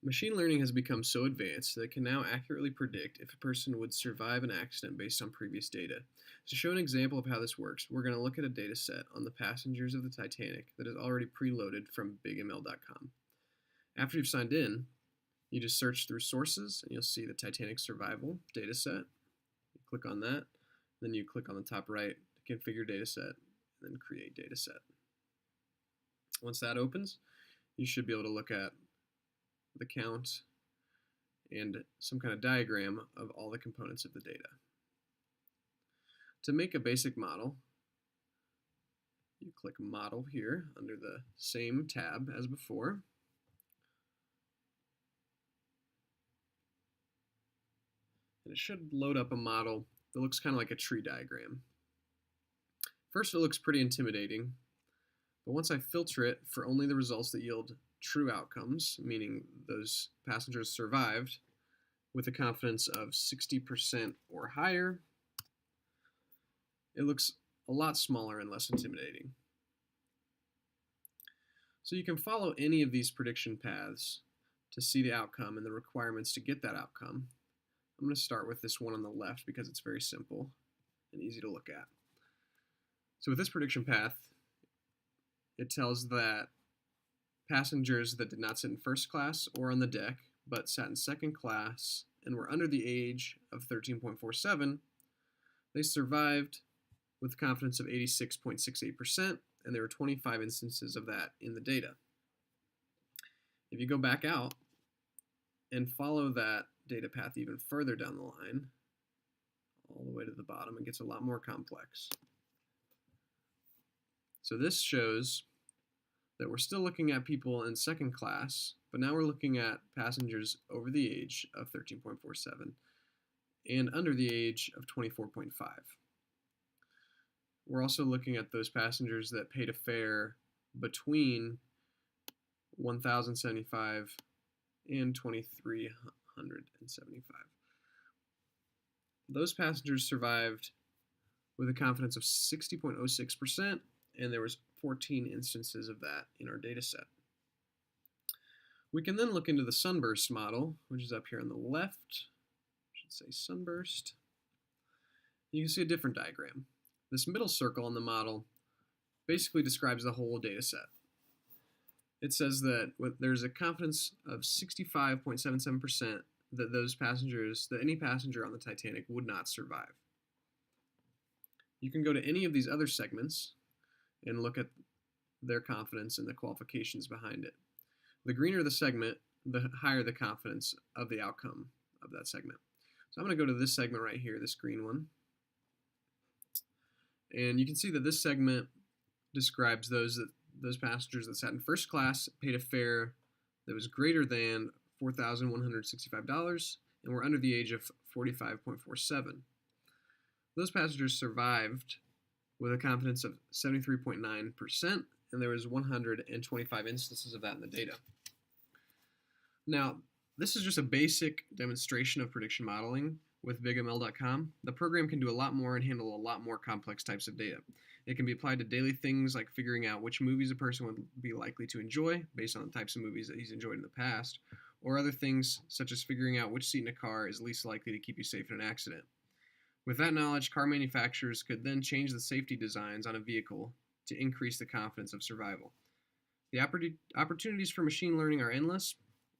Machine learning has become so advanced that it can now accurately predict if a person would survive an accident based on previous data. To show an example of how this works, we're going to look at a data set on the passengers of the Titanic that is already preloaded from bigml.com. After you've signed in, you just search through sources and you'll see the Titanic survival data set. You click on that, then you click on the top right to configure data set, and then create data set. Once that opens, you should be able to look at the count and some kind of diagram of all the components of the data. To make a basic model, you click Model here under the same tab as before. And it should load up a model that looks kind of like a tree diagram. First, it looks pretty intimidating, but once I filter it for only the results that yield true outcomes, meaning those passengers survived with a confidence of 60% or higher, it looks a lot smaller and less intimidating. So you can follow any of these prediction paths to see the outcome and the requirements to get that outcome. I'm going to start with this one on the left because it's very simple and easy to look at. So with this prediction path, it tells that passengers that did not sit in first class or on the deck, but sat in second class and were under the age of 13.47, they survived with a confidence of 86.68%, and there were 25 instances of that in the data. If you go back out and follow that data path even further down the line, all the way to the bottom, it gets a lot more complex. So this shows that we're still looking at people in second class, but now we're looking at passengers over the age of 13.47 and under the age of 24.5. We're also looking at those passengers that paid a fare between $1,075 and $2,375. Those passengers survived with a confidence of 60.06%, and there was 14 instances of that in our data set. We can then look into the sunburst model, which is up here on the left. I should say sunburst. You can see a different diagram. This middle circle in the model basically describes the whole data set. It says that there's a confidence of 65.77% that any passenger on the Titanic would not survive. You can go to any of these other segments and look at their confidence and the qualifications behind it. The greener the segment, the higher the confidence of the outcome of that segment. So I'm going to go to this segment right here, this green one. And you can see that this segment describes those passengers that sat in first class, paid a fare that was greater than $4,165, and were under the age of 45.47. Those passengers survived with a confidence of 73.9%, and there was 125 instances of that in the data. Now, this is just a basic demonstration of prediction modeling with bigml.com. The program can do a lot more and handle a lot more complex types of data. It can be applied to daily things like figuring out which movies a person would be likely to enjoy based on the types of movies that he's enjoyed in the past, or other things such as figuring out which seat in a car is least likely to keep you safe in an accident. With that knowledge, car manufacturers could then change the safety designs on a vehicle to increase the confidence of survival. The opportunities for machine learning are endless,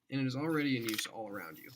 and it is already in use all around you.